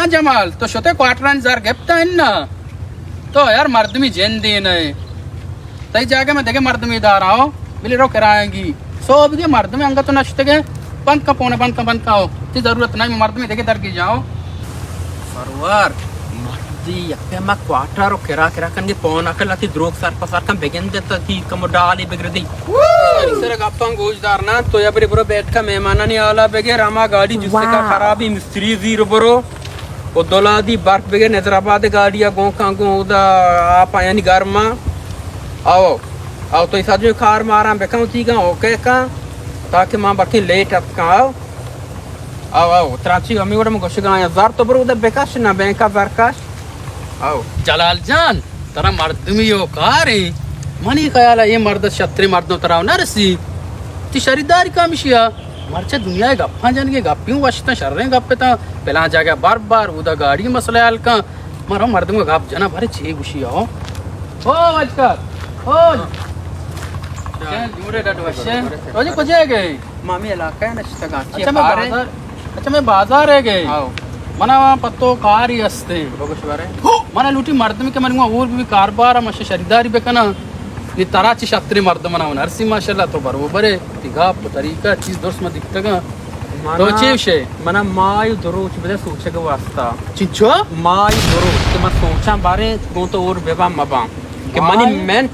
हाँ जमाल तो शोते quarter jar घेपता है ना तो यार मर्दमी जेन दिन है तई जाके मैं देखे मर्दमी दार आओ बिली रो कराएंगी सो अब ये मर्दमी अंग तो नष्ट के बंद का पोने बंद का हो ती जरूरत नहीं मर्दमी देखे दर की जाओ सरवर मर्दी यक्के मा क्वार्टर केरा केरा कंदी पोन अकलती द्रोग सर पसार कम बेगन देता थी कम डाली बिगड़दी सर गप्पा गोजदार ना तो या बरो बैठ का मेहमान नहीं आला बेगे रामा गाड़ी जिससे का खराबी मिस्त्री जीरो बरो वो दोलादी बर्फ बेगे हैदराबाद गाड़िया गो कांगो उदा आप यानी गर्मा आओ आओ तो इस आदमी कार मारा बेकाऊ थी का ओके का ताकि मां बाकी लेट अब का आओ आओ त्राची अमी वडम गोशगा हजार तो बरो उदा बेकाश ना बैंक बरकाश आओ जलाल जान तरा मर्दमी हो कारी मनी ख्याल है ये मर्द छत्री मर्दों तरह ना रसी ती शरीदारी का मिशिया मरचे दुनिया गप्पा जान के गप्पियों वशता शर रहे गप्पे ता पहला जाके बार बार उदा गाड़ी मसला हाल का मारो मर्द में गप जना भरे छे गुशिया हो बचकर ओ क्या जोड़े डट वशे रोजे कुछ है गए मामी इलाका है नश्ता का अच्छा मैं बाजार है गए आओ मना पत्तो कार ही असते बगुश बारे मना लूटी मर्द में के मन और भी कारबार मशे शरीदारी बेकना ये तराची छत्री मर्द मना नरसी माशाल्लाह तो बरोबर है तिगा तरीका चीज दोस्त में दिखता का तो चेवशे मना मायु दरोच बदे सोचे के वास्ता चिंचो मायु दरोच के मत सोचा बारे गो तो और बेबा मबा के मनी मेंट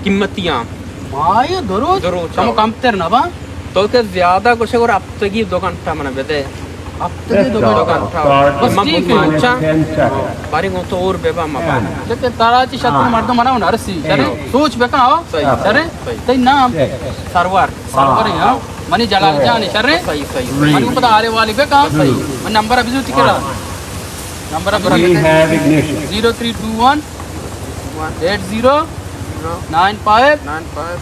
कीमतियां माय दरोज हम कम तेर ना बा तो के ज्यादा कुछ और अब तक ही 2 घंटा मना बेदे अब तो 2 घंटा बस ठीक है बारे गो तो और बेबा मबा जते तराची छत्री मर्द मना नरसी चले सोच बेका आओ चले ते नाम सरवर यहां मनी जलाल जान शर्रे सही सही मनी को पता आरे वाली बेका सही मन नंबर अभी जो तिकरा नंबर अब 0321 80 95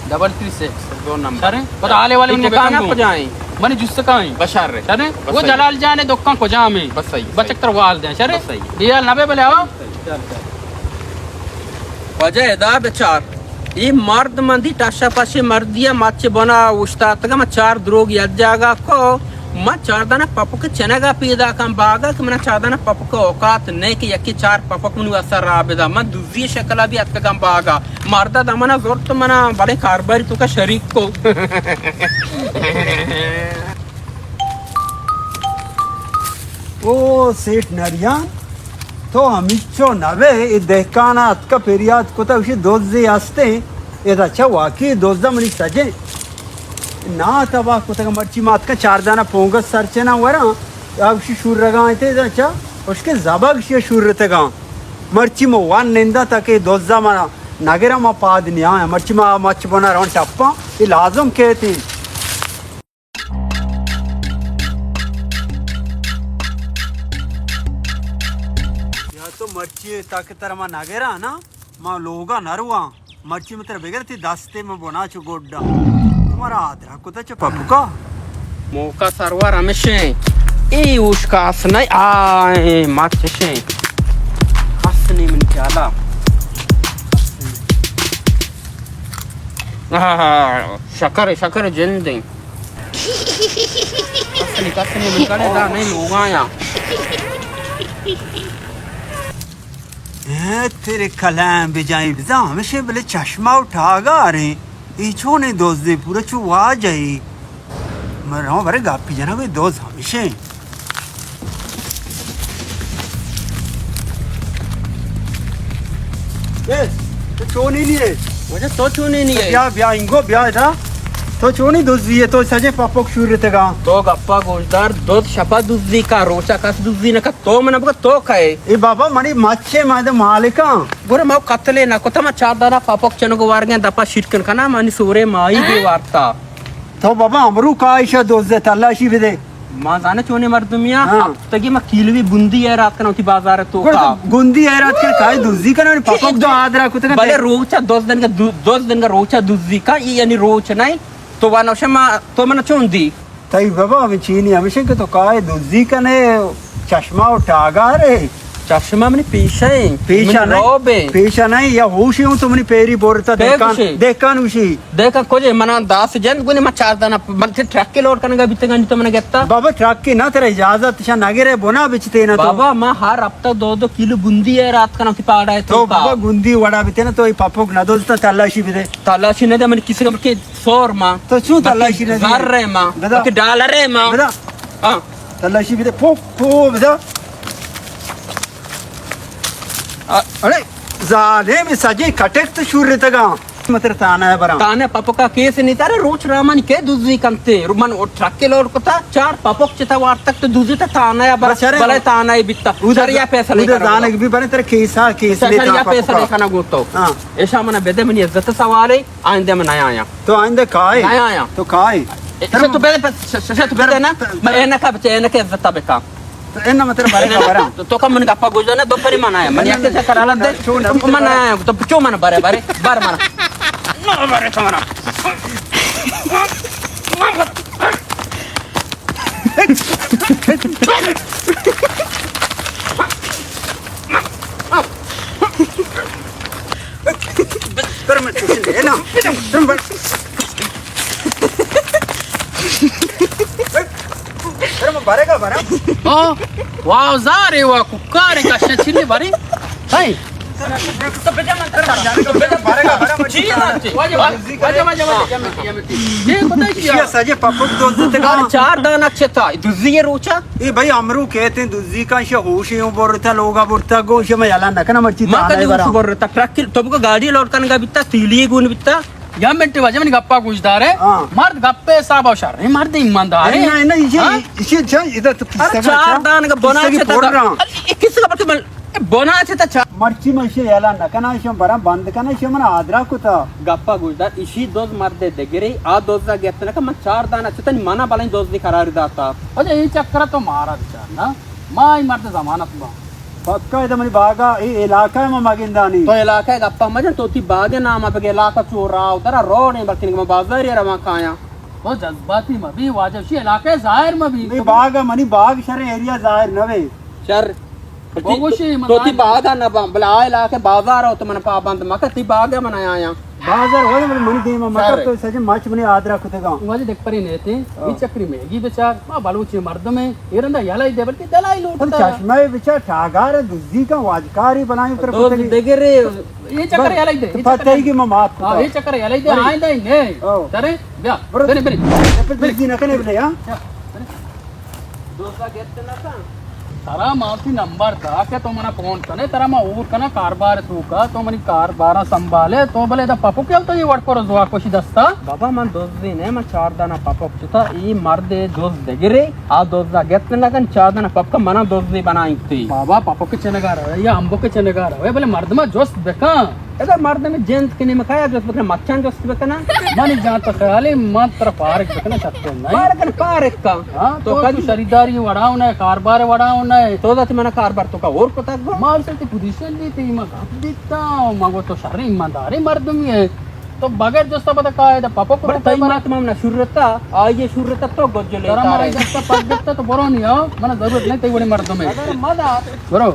336 दो नंबर पता आले वाले उनके काना को जाए मनी जुस्से का है बशार रे शर्रे वो जलाल जान दुकान को जा में बस सही बचक तर वाल दे शर्रे सही ये 90 बोले आओ वजह दा बेचार ये मर्द मंदी टाशा पाशे मर्दिया माचे बना उस्ताद का मैं 4 द्रोग याद जागा को मैं 4 दाना पप्पू के चनेगा पीदा कम बागा कि मैं 4 दाना पप्पू को औकात नहीं कि यकी 4 पप्पू को असर आबेदा मैं दूसरी शक्ला भी अत कम बागा मर्दा दमना जोर तो मना बड़े कारबारी तो का शरीक को ओ सेठ नरियान तो हमिचो नवे देखाना अतका पेरियात कोता उशी दोजे असते ये अच्छा वाकई दोजदा मनी सजे ना तबा कोता मर्ची मात का 4 दाना पोंगस सरचे ना वरा उशी शूर रगा थे अच्छा उसके जबग शे शूर रहते गा मर्ची मो वन निंदा तके दोजदा मना नगरा मा पाद निया मर्ची मा मच बना रौन टप्पा ये लाजम कहती तो मर्ची ताकि तरह मा नागेरा ना मा लोगा नरवा मर्ची में तेरे बगैर थी दास्ते में बना चु गोड्डा तुम्हारा आदरा कुता च पपुका मोका सरवर हमेशे ए उसका असनाई आए माचशे हसने मन क्या शकर जिंदे कसने मन का दा नहीं लोगा या तेरे कलाम बिजाई बिजा हमेशा बोले चश्मा उठागा अरे इचो ने दोस्त दे पूरा चु आ जाई मैं रहा बरे गापी जना भाई दोस्त हमेशा यस तो चोनी नहीं है मुझे तो चुने नहीं है ब्याह इंगो ब्याह था तो चोनी दोस्त ये तो सजे पापक शुरू रहते गा तो गप्पा गोजदार दूध शपा दुद्दी का रोचा का दुद्दी ना का तो मन बका तो खाए ए बाबा मनी मच्छे मादे मालिका गोरे माव कतले ना को तमा 4 दाना पापक चनो को वार गया दपा शिटकन का ना मानी सोरे माई के वार्ता तो बाबा हमरू का आयशा दोस्त दे तलाशी भी दे मां जाने चोने मर्दमिया अब तक मैं किलवी बुंदी है रात का नौती बाजार तो का गुंदी है रात के काय दुजी का ना पापक दो आदरा कुते का भले रोचा 2 दिन का रोचा दुजी का ये यानी रोच नहीं तो वानो शमा तो मन चोंदी तई बाबा हम चीनी हमेशा के तो काय दुजी का ने चश्मा उठागा रे चष्मा मनी पेशा नहीं या होशी हूँ तुमने पेरी बोरता देखा उशी देखा कोजे मना 10 जन गुने मा 4 दाना मन से ट्रक के लोड करने बिते गंज तो मैंने गेता बाबा ट्रक की ना तेरा इजाजत शा नगरे बोना बिचते ना बाबा मां हर हफ्ता 2-2 किलो बुंदी है रात का नती पाड़ा है तो बाबा गुंदी वड़ा बिते ना तो ये पापोक ना दोस्ता तलाशी भी दे तलाशी ने दे मैंने किसी का के 100 मां तो क्यों तलाशी ने दे रे मां के डॉलर रे मां हां तलाशी भी दे पो बता अरे जाने में सजे कटेक तो शूर तगा मतलब ताना है बरा ताने पापो का केस नहीं तारे रोच रामन के दूसरी कंते रुमन और ट्रक के लोड को था 4 पापोक चिता वार तक तो दूसरी था ताना है बड़ा ताना है बित्ता उधर या पैसा लेकर उधर जाने भी बने तेरे केसा केस ले या पैसा लेकर ना गोतो हां ऐसा मने बेदे मनी इज्जत सवाल है आइंदे में नया आया तो आइंदे काय नया आया तो काय तो बेदे ना मैं एना का बच्चे एना के इज्जत बेका तो एना मतलब बारे का बरा तो का मन गप्पा गुजरने दो परी मना है मन याके से कराला दे मना है तो चो मन बारे बारे बार मना ना बारे समरा पर मत ले ना तुम बारे का बरा Oh, wow, zare wa kukare ka shachini bari. Hai. तो बेटा मन तो बेटा बारे का बारे मत ये पता क्या सजे पपक दोस्त का 4 दाना छता दुजी ये रोचा ये भाई अमरू कहते हैं दुजी का शे होश है बोरता लोगा बोरता गोश में याला नकना मर्ची ताना है बरा बोरता ट्रक की तो गाड़ी लोड करने का बित्ता तीली गुण बित्ता या मिनट वजह में गप्पा गुजदार है मर्द गप्पे साहब औशार नहीं मर्द ईमानदार है नहीं नहीं ये इधर तो 4 दाना का बना छता किस का बल बोना छता मर्ची मशे याला नकना शम बरा बंद कना शम ना आदरा कुता गप्पा गुजदार इसी दोज मर्दे दगरे आ दोजा गेतना का 4 दाना छता मना बलाई दोज दी करार दाता अरे ये चक्कर तो मारा विचार ना माई मर्द जमानत में पक्का इधर मनी बागा ये इलाका में मगिंदानी तो इलाका है गप्पा मजन तो ती बागे नाम पे इलाका चोरा उधर रोड है बल्कि में बाजार है रवा खाया वो जज्बाती में भी वाजब शी इलाके जाहिर में भी बाग मनी बाग शरे एरिया जाहिर नवे शर बोगोशी तो ती बागा ना बला इलाके बाजार हो तो मन पाबंद मक ती बागे मनाया आया बाजार हो मनी दे में मकर तो सजे मच मनी आदरा कुतेगा वाजे देख परी नेते ई चक्री मेगी बेचार मा बालूची मर्द में एरंदा यालाई दे बल्कि दलाई लूटता चश्मा बेचार ठागार दुजी का वाजकारी बनाई कर तो देगरे ये चक्कर यालाई दे पता है कि मैं माफ हां ये चक्कर यालाई दे आइंदा ही ने चले ब्या बरे बरे दुजी न कने बले हां दोस्ता गेट ना का तारा माफी नंबर था क्या तो मना फोन कने तारा मा ऊर कना कारबार तू का तो मनी कारबार संभाले तो भले दा पपु क्या तो ये वट पर जुआ कोशी दस्ता बाबा मन दोस्त दिन है मन 4 दाना पपु चता ई मर्दे दोस्त दगरे आ दोस्त दा गेट ना कन 4 दाना पप का मना दोस्त दी बनाई थी बाबा पपु के चनेगा रहे या अंबो के चनेगा रहे भले मर्द में जोस्त बेका अगर मर्द में जेंट्स के ने खाया जो बकना मच्छन जो बकना मानी जान तो खाली मात्र पारक बकना सकते नहीं पारक पारक का हां तो कदी खरीदारी वडाव ना कारबार वडाव ना तो दाती मना कारबार तो का और पता गो माल से पोजीशन दी थी मा दिखता मागो तो शर्री ईमानदारी मर्द में है तो बगैर जोस्ता पता का है पापा को तई मात मामना शुरुता आये शुरुता तो गजले तारा मारा जोस्ता पक देता तो बरो नहीं हो मना जरूरत नहीं तई बड़े मर्द में अगर मदा बरो